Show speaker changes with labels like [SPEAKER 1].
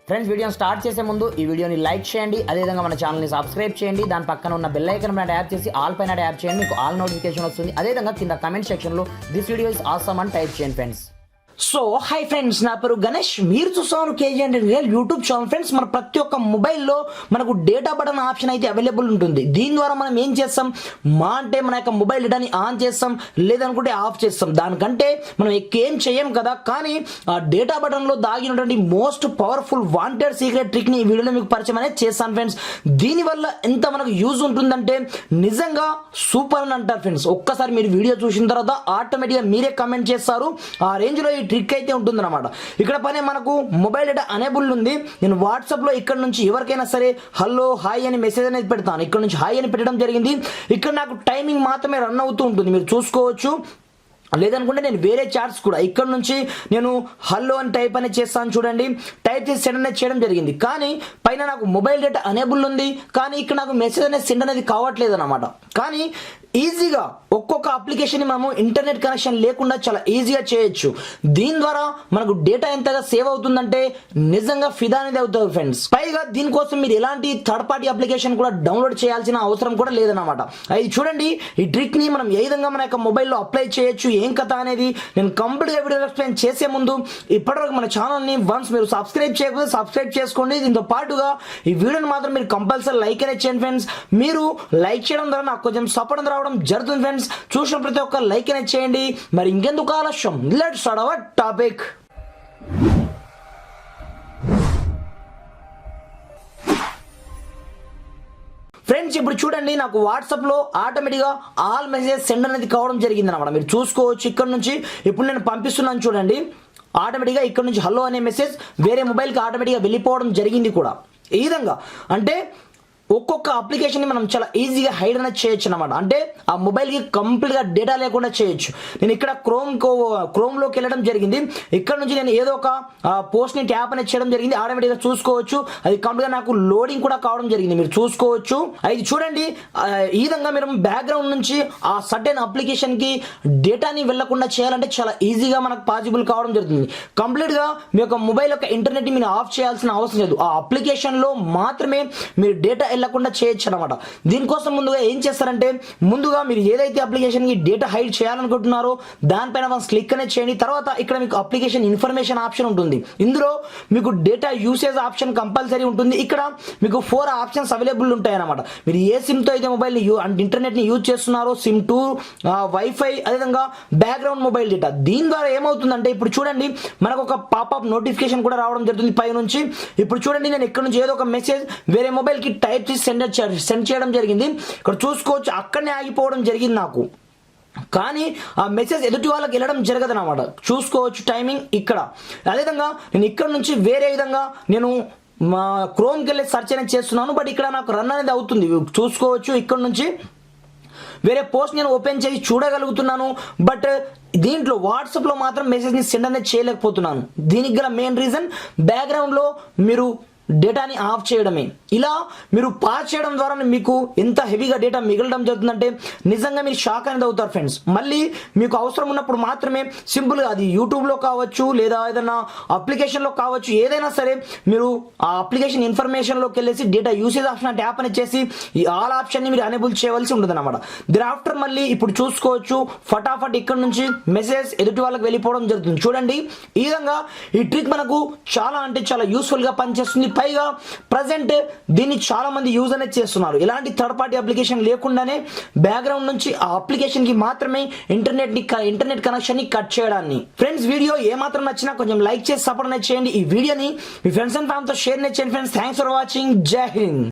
[SPEAKER 1] Friends వీడియోని start చేసే ముందు ఈ వీడియోని లైక్ చేయండి, అదేవిధంగా మన ఛానల్ని సబ్స్క్రైబ్ చేయండి. దాని పక్కన ఉన్న బెల్ ఐకాన్ పైన ట్యాప్ చేసి ఆల్ పైన ట్యాప్ చేయండి, మీకు ఆల్ నోటిఫికేషన్ వస్తుంది. అదేవిధంగా కింద కమెంట్ సెక్షన్లో దిస్ వీడియో ఇస్ ఆసమ్ అని టైప్ చేయండి ఫ్రెండ్స్.
[SPEAKER 2] సో హై ఫ్రెండ్స్, నా పేరు గణేష్, మీరు చూస్తున్నారు KG real YouTube channel. Friends, మన ప్రతి ఒక్క మొబైల్లో మనకు డేటా బటన్ ఆప్షన్ అయితే అవైలబుల్ ఉంటుంది. దీని ద్వారా మనం ఏం చేస్తాం, అంటే మన యొక్క మొబైల్ డేటాని ఆన్ చేస్తాం, లేదనుకుంటే ఆఫ్ చేస్తాం. దానికంటే మనం ఏం చేయం కదా. కానీ ఆ డేటా బటన్లో దాగినటువంటి మోస్ట్ పవర్ఫుల్ వాంటెడ్ సీక్రెట్ ట్రిక్ని ఈ వీడియోలో మీకు పరిచయం అనేది చేస్తాను ఫ్రెండ్స్. దీనివల్ల ఎంత మనకు యూజ్ ఉంటుందంటే నిజంగా సూపర్ అని అంటారు ఫ్రెండ్స్. ఒక్కసారి మీరు వీడియో చూసిన తర్వాత ఆటోమేటిక్గా మీరే కమెంట్ చేస్తారు. ఆ రేంజ్లో ట్రిక్ అయితే ఉంటుంది అన్నమాట. ఇక్కడ పైన మనకు మొబైల్ డేటా అనేబుల్ ఉంది. నేను వాట్సాప్ లో ఇక్కడ నుంచి ఎవరికైనా సరే హలో హాయ్ అని మెసేజ్ అనేది పెడతాను. ఇక్కడ నుంచి హాయ్ అని పెట్టడం జరిగింది. ఇక్కడ నాకు టైమింగ్ మాత్రమే రన్ అవుతూ ఉంటుంది, మీరు చూసుకోవచ్చు. లేదనుకుంటే నేను వేరే చాట్స్ కూడా ఇక్కడ నుంచి నేను హలో అని టైప్ అనేది చేస్తాను. చూడండి, టైప్ చేసి సెండ్ అనేది చేయడం జరిగింది. కానీ పైన నాకు మొబైల్ డేటా అనేబుల్ ఉంది, కానీ ఇక్కడ నాకు మెసేజ్ అనేది సెండ్ అనేది కావట్లేదు అనమాట. కానీ ఈజీగా ఒక్కొక్క అప్లికేషన్ మనము ఇంటర్నెట్ కనెక్షన్ లేకుండా చాలా ఈజీగా చేయొచ్చు. దీని ద్వారా మనకు డేటా ఎంతగా సేవ్ అవుతుందంటే నిజంగా ఫిదా అనేది అవుతుంది ఫ్రెండ్స్. పైగా దీనికోసం మీరు ఎలాంటి థర్డ్ పార్టీ అప్లికేషన్ కూడా డౌన్లోడ్ చేయాల్సిన అవసరం కూడా లేదన్నమాట. అది చూడండి, ఈ ట్రిక్ ని మనం ఏ విధంగా మన యొక్క మొబైల్లో అప్లై చేయొచ్చు, ఏం కథ అనేది నేను కంప్లీట్గా వీడియో ఎక్స్ప్లెయిన్ చేసే ముందు ఇప్పటివరకు మన ఛానల్ని వన్స్ మీరు సబ్స్క్రైబ్ చేయకపోతే సబ్స్క్రైబ్ చేసుకోండి. దీంతో పాటుగా ఈ వీడియోని మాత్రం మీరు కంపల్సరీ లైక్ అనేది చేయండి ఫ్రెండ్స్. మీరు లైక్ చేయడం ద్వారా నాకు కొంచెం సపోర్ట్ రావడం జరుగుతుంది ఫ్రెండ్స్. చూసిన ప్రతి ఒక్క లైక్ అనేది చేయండి. మరి ఇంకెందుకు ఆలస్యం, let's start our topic. Friends, ఇప్పుడు చూడండి, నాకు వాట్సాప్ లో ఆటోమేటిక్గా ఆల్ మెసేజ్ సెండ్ అనేది కావడం జరిగింది అనమాట. మీరు చూసుకోవచ్చు. ఇక్కడ నుంచి ఇప్పుడు నేను పంపిస్తున్నాను చూడండి, ఆటోమేటిక్గా ఇక్కడ నుంచి హలో అనే మెసేజ్ వేరే మొబైల్కి ఆటోమేటిక్గా వెళ్ళిపోవడం జరిగింది కూడా. ఈ విధంగా అంటే ఒక్కొక్క అప్లికేషన్ని మనం చాలా ఈజీగా హైడ్ అనేది చేయొచ్చు అనమాట. అంటే ఆ మొబైల్కి కంప్లీట్గా డేటా లేకుండా చేయొచ్చు. నేను ఇక్కడ క్రోమ్లోకి వెళ్ళడం జరిగింది. ఇక్కడ నుంచి నేను ఏదో ఒక పోస్ట్ని ట్యాప్ అనేది చేయడం జరిగింది. ఆటోమేటిక్గా చూసుకోవచ్చు, అది కంప్లీట్గా నాకు లోడింగ్ కూడా కావడం జరిగింది. మీరు చూసుకోవచ్చు. అది చూడండి, ఈ విధంగా మీరు బ్యాక్గ్రౌండ్ నుంచి ఆ సర్టెన్ అప్లికేషన్కి డేటాని వెళ్లకుండా చేయాలంటే చాలా ఈజీగా మనకు పాసిబుల్ కావడం జరుగుతుంది. కంప్లీట్గా మీ యొక్క మొబైల్ యొక్క ఇంటర్నెట్ని మీరు ఆఫ్ చేయాల్సిన అవసరం లేదు. ఆ అప్లికేషన్లో మాత్రమే మీరు డేటా వెళ్లకుండా చేయొచ్చు అనమాట. దీనికోసం ముందుగా ఏం చేస్తారంటే, ముందుగా మీరు ఏదైతే అప్లికేషన్ కి డేటా హైడ్ చేయాలనుకుంటున్నారో దానిపైన వన్స్ క్లిక్ అనేది చేయండి. తర్వాత ఇక్కడ మీకు అప్లికేషన్ ఇన్ఫర్మేషన్ ఆప్షన్ ఉంటుంది. ఇందులో మీకు డేటా యూసేజ్ ఆప్షన్ కంపల్సరీ ఉంటుంది. ఇక్కడ మీకు 4 ఆప్షన్స్ అవైలబుల్ ఉంటాయి అనమాట. మీరు ఏ సిమ్ తో అయితే మొబైల్ ఇంటర్నెట్ ని యూజ్ చేస్తున్నారో, సిమ్ 2, వైఫై, అదేవిధంగా బ్యాక్గ్రౌండ్ మొబైల్ డేటా. దీని ద్వారా ఏమవుతుందంటే, ఇప్పుడు చూడండి, మనకు ఒక పాపప్ నోటిఫికేషన్ కూడా రావడం జరుగుతుంది పై నుంచి. ఇప్పుడు చూడండి, నేను ఇక్కడ నుంచి ఏదో ఒక మెసేజ్ వేరే మొబైల్ కి టైప్ సెండ్ చేయడం జరిగింది. ఇక్కడ చూసుకోవచ్చు, అక్కడనే ఆగిపోవడం జరిగింది నాకు. కానీ ఆ మెసేజ్ ఎదుటి వాళ్ళకి వెళ్ళడం జరగదు అనమాట. చూసుకోవచ్చు టైమింగ్ ఇక్కడ. అదేవిధంగా నేను ఇక్కడ నుంచి వేరే విధంగా నేను మా క్రోమ్కి వెళ్ళి సెర్చ్ అనేది చేస్తున్నాను. బట్ ఇక్కడ నాకు రన్ అనేది అవుతుంది. చూసుకోవచ్చు, ఇక్కడ నుంచి వేరే పోస్ట్ నేను ఓపెన్ చేసి చూడగలుగుతున్నాను. బట్ దీంట్లో వాట్సాప్లో మాత్రం మెసేజ్ని సెండ్ అనేది చేయలేకపోతున్నాను. దీనికి గల మెయిన్ రీజన్ బ్యాక్గ్రౌండ్లో మీరు డేటాని ఆఫ్ చేయడమే. ఇలా మీరు పాస్ చేయడం ద్వారా మీకు ఎంత హెవీగా డేటా మిగలడం జరుగుతుందంటే నిజంగా మీరు షాక్ అనేది అవుతారు ఫ్రెండ్స్. మళ్ళీ మీకు అవసరం ఉన్నప్పుడు మాత్రమే సింపుల్గా అది యూట్యూబ్లో కావచ్చు, లేదా ఏదైనా అప్లికేషన్లో కావచ్చు, ఏదైనా సరే మీరు ఆ అప్లికేషన్ ఇన్ఫర్మేషన్లోకి వెళ్ళేసి డేటా యూసేజ్ ఆప్షన్ ట్యాప్ అనేది చేసి ఈ ఆల్ ఆప్షన్ని మీరు ఎనేబుల్ చేయవలసి ఉంటుంది అనమాట. దీని ఆఫ్టర్ మళ్ళీ ఇప్పుడు చూసుకోవచ్చు, ఫటాఫట్ ఇక్కడ నుంచి మెసేజ్ ఎదుటి వాళ్ళకి వెళ్ళిపోవడం జరుగుతుంది. చూడండి, ఈ విధంగా ఈ ట్రిక్ మనకు చాలా అంటే చాలా యూస్ఫుల్గా పనిచేస్తుంది. పైగా ప్రజెంట్ దీన్ని చాలా మంది యూజ్ అనేది చేస్తున్నారు. ఎలాంటి థర్డ్ పార్టీ అప్లికేషన్ లేకుండానే బ్యాక్గ్రౌండ్ నుంచి ఆ అప్లికేషన్ కి మాత్రమే ఇంటర్నెట్ కనెక్షన్ ని కట్ చేయడాన్ని. ఫ్రెండ్స్, వీడియో ఏమాత్రం నచ్చినా కొంచెం లైక్ చేసి సపోర్ట్ అనేది చేయండి. ఈ వీడియోని మీ ఫ్రెండ్స్ అండ్ ఫ్యామిలీతో షేర్ అనేది చేయండి ఫ్రెండ్స్. Thanks for watching. జై హింద్.